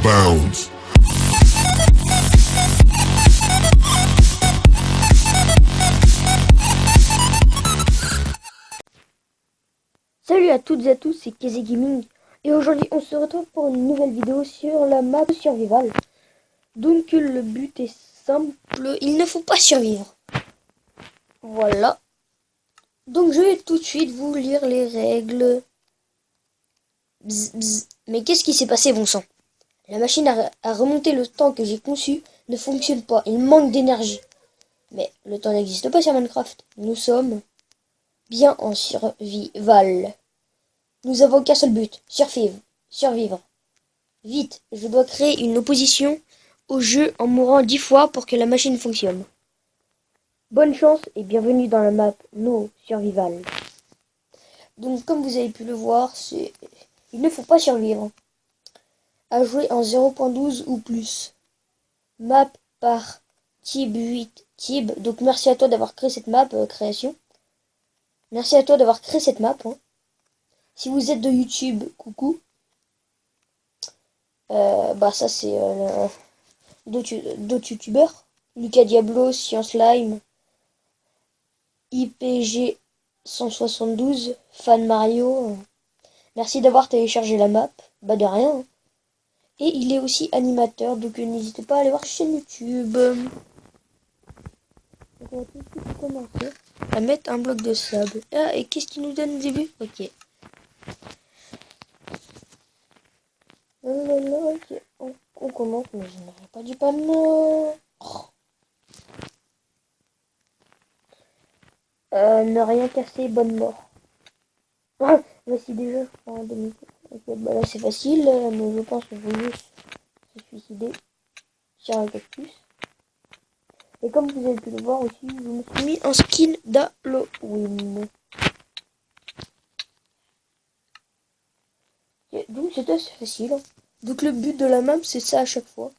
bounds. Salut à toutes et à tous, c'est Keze Gaming et aujourd'hui on se retrouve pour une nouvelle vidéo sur la map Survival. Donc le but est simple, il ne faut pas survivre. Voilà. Donc je vais tout de suite vous lire les règles. Bzz, bzz. Mais qu'est-ce qui s'est passé, bon sang? La machine à remonter le temps que j'ai conçu ne fonctionne pas, il manque d'énergie. Mais le temps n'existe pas sur Minecraft, nous sommes bien en survival. Nous avons qu'un seul but, survivre. Vite, je dois créer une opposition au jeu en mourant 10 fois pour que la machine fonctionne. Bonne chance et bienvenue dans la map No Survival. Donc comme vous avez pu le voir, il ne faut pas survivre. À jouer en 0.12 ou plus. Map par Tib8 Tib. Donc merci à toi d'avoir créé cette map, création. Merci à toi d'avoir créé cette map. Si vous êtes de YouTube, coucou. Ça c'est d'autres youtubeurs. Lucas Diablo, Science Slime, IPG 172, Fan Mario. Merci d'avoir téléchargé la map. Bah de rien. Et il est aussi animateur, donc n'hésitez pas à aller voir sa chaîne YouTube. Donc on va tout de suite commencer à mettre un bloc de sable. Ah, et qu'est-ce qu'il nous donne au début? Ok. Ok. On commence, mais je n'aurais pas du panneau. Ne rien casser, bonne mort. Ah, voici déjà, je prends un demi. Ok, bah là c'est facile, mais je pense qu'il faut juste se suicider sur un cactus. Et comme vous avez pu le voir aussi, je me suis mis en skin d'Halloween. Donc c'est assez facile. Donc le but de la map c'est ça à chaque fois.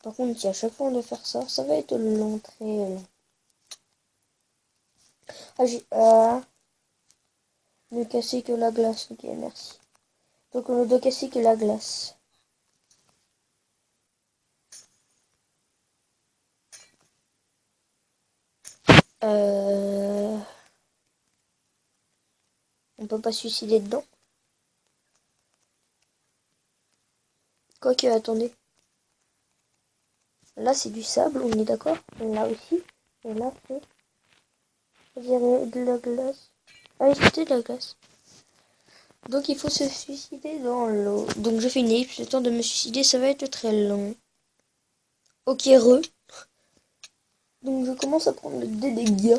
Par contre si à chaque fois on doit faire ça, ça va être long, très long. Ne casser que la glace, ok merci. Donc on ne doit casser que la glace. On peut pas se suicider dedans. Quoique, attendez. Là, c'est du sable, on est d'accord. Là aussi. Et là, c'est... de la glace. Ah oui, c'était de la glace. Donc, il faut se suicider dans l'eau. Donc, je fais une ellipse. Le temps de me suicider, ça va être très long. Ok, Donc, je commence à prendre des dégâts.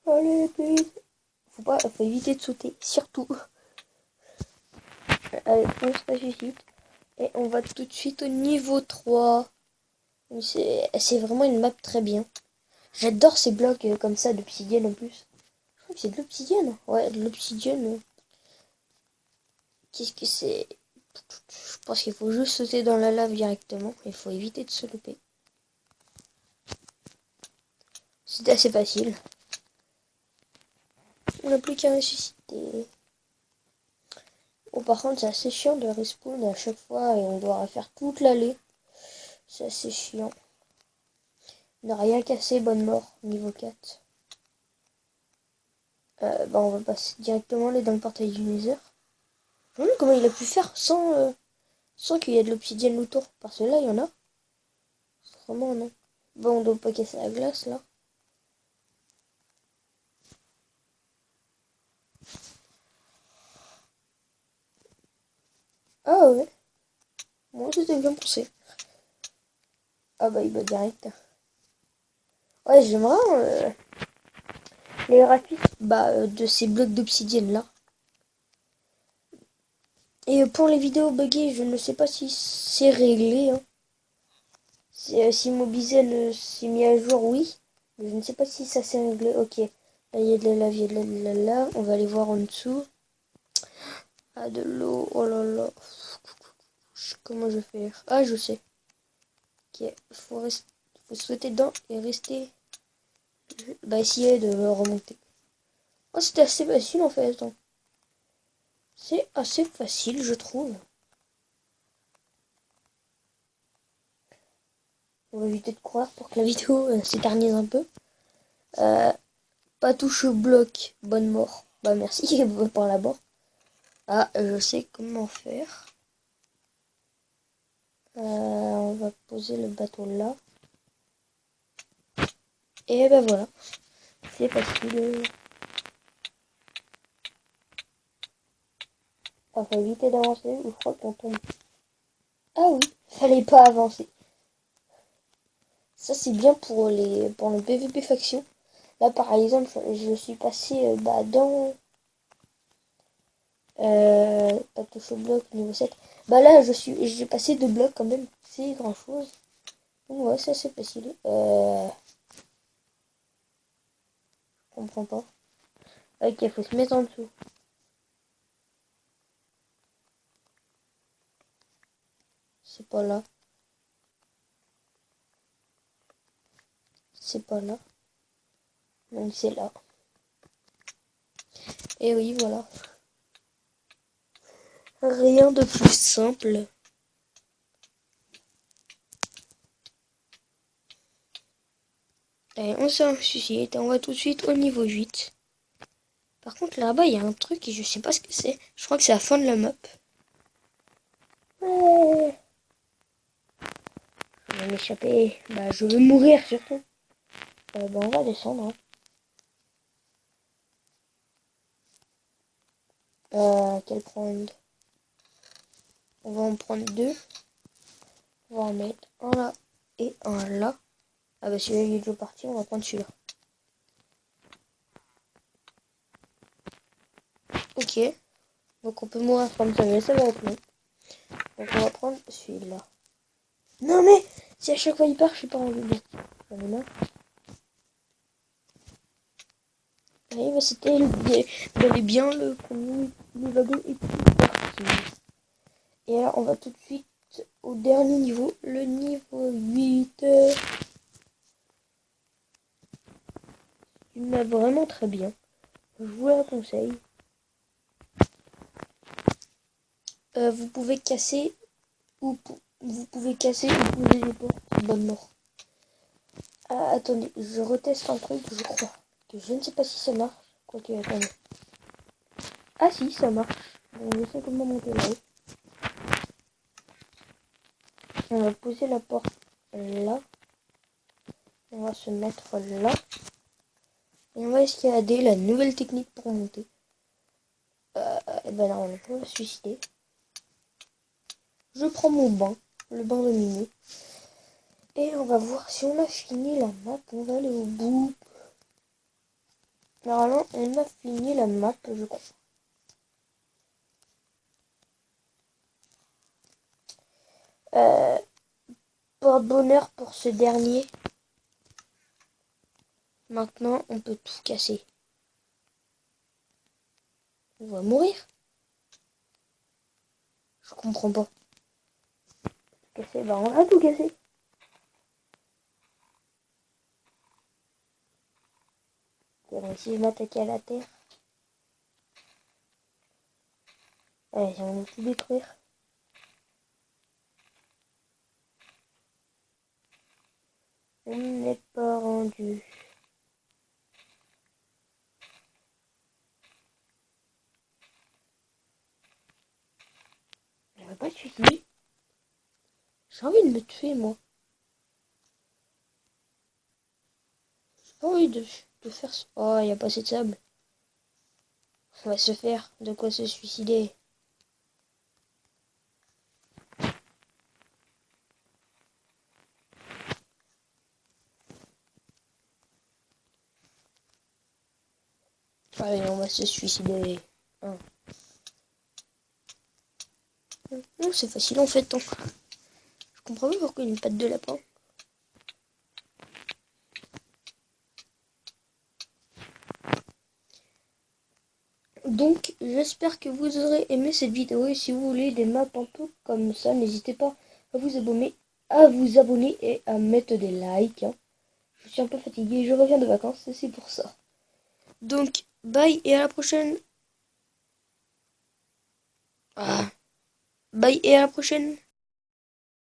Allez, vite. Faut éviter de sauter. Surtout. Allez, on se suicide. Et on va tout de suite au niveau 3. C'est vraiment une map très bien. J'adore ces blocs comme ça d'obsidienne en plus. Je crois que c'est de l'obsidienne. Ouais, de l'obsidienne. Qu'est-ce que c'est? Je pense qu'il faut juste sauter dans la lave directement. Il faut éviter de se louper. C'est assez facile. On n'a plus qu'à ressusciter. Oh, par contre, c'est assez chiant de respawn à chaque fois et on doit refaire toute l'allée. C'est assez chiant. Ne rien casser, bonne mort, niveau 4. On va passer directement aller dans le portail du Nether. Je me demande comment il a pu faire sans qu'il y ait de l'obsidienne autour. Parce que là, il y en a. Vraiment, non. Bon, on doit pas casser la glace, là. Ah ouais. Moi, c'était bien pensé. Ah bah, il va direct. Ouais, j'aimerais les graphismes de ces blocs d'obsidienne, là. Et pour les vidéos buggées, je ne sais pas si c'est réglé. Hein. Si Mobizen s'est mis à jour, oui. Mais je ne sais pas si ça s'est réglé. Ok. Là, il y a de la lave, il y a de la lave. On va aller voir en dessous. Ah, de l'eau. Oh là là. Comment je vais faire? Ah, je sais. Ok. Faut sauter dedans et rester. Essayer de remonter. Oh, c'était assez facile en fait. Hein. C'est assez facile, je trouve. On va éviter de courir pour que la vidéo s'éternise un peu. Pas touche au bloc. Bonne mort. Bah merci par la mort. Ah, je sais comment faire. On va poser le bateau là. Et ben voilà. C'est facile. On va éviter d'avancer ou je crois qu'on tombe. Ah oui, fallait pas avancer. Ça c'est bien pour le PVP faction. Là par exemple, je suis passé dans pas touche au bloc niveau 7. Bah là j'ai passé 2 blocs quand même. C'est grand chose. Donc ouais, ça c'est facile. Je comprends pas. Ok, faut se mettre en dessous. C'est pas là. C'est pas là. Donc c'est là. Et oui, voilà. Rien de plus simple. Allez, on s'en suicide. On va tout de suite au niveau 8. Par contre, là-bas, il y a un truc et je sais pas ce que c'est. Je crois que c'est la fin de la map. Ouais. Je vais m'échapper. Bah, je vais mourir surtout. Bah, on va descendre. Quel prendre? On va en prendre 2. On va en mettre un là et un là. Ah bah celui-là il est déjà parti, on va prendre celui-là. Ok. Donc on peut mourir comme ça, mais ça va être long. Donc on va prendre celui-là. Non mais si à chaque fois il part, je suis pas en vidéo. J'en ai marre. Oui, bah c'était bel et bien le premier wagon est parti. Et là on va tout de suite au dernier niveau, le niveau 8. Il m'a vraiment très bien. Je vous la conseille. Vous pouvez casser ou vous pouvez casser ou poser les portes. Bonne mort. Ah, attendez, je reteste un truc, je crois. Que je ne sais pas si ça marche. Quoique, attendez. Ah si, ça marche. Bon, je sais comment monter là-haut. On va poser la porte là. On va se mettre là. Et on va escalader la nouvelle technique pour monter. Et ben là, on va se suicider. Je prends mon bain, le bain de minuit. Et on va voir si on a fini la map. On va aller au bout. Normalement, on a fini la map, je crois. Porte-bonheur pour ce dernier. Maintenant, on peut tout casser. On va mourir. Je comprends pas. Casser, bah on va tout casser. Ok, donc si je m'attaquais à la terre. Allez, on va tout détruire. On n'est pas rendu. Je vais pas te suicider. J'ai envie de me tuer, moi. J'ai pas envie de faire ça. Oh, il n'y a pas assez de sable. On va se faire. De quoi se suicider. Allez, on va se suicider. Hein. Non, c'est facile en fait. Hein. Je comprends pas pourquoi une patte de lapin. Donc, j'espère que vous aurez aimé cette vidéo. Et si vous voulez des maps un peu comme ça, n'hésitez pas à vous abonner et à mettre des likes. Hein. Je suis un peu fatiguée, je reviens de vacances, c'est pour ça. Donc, bye et à la prochaine. Ah, bye et à la prochaine.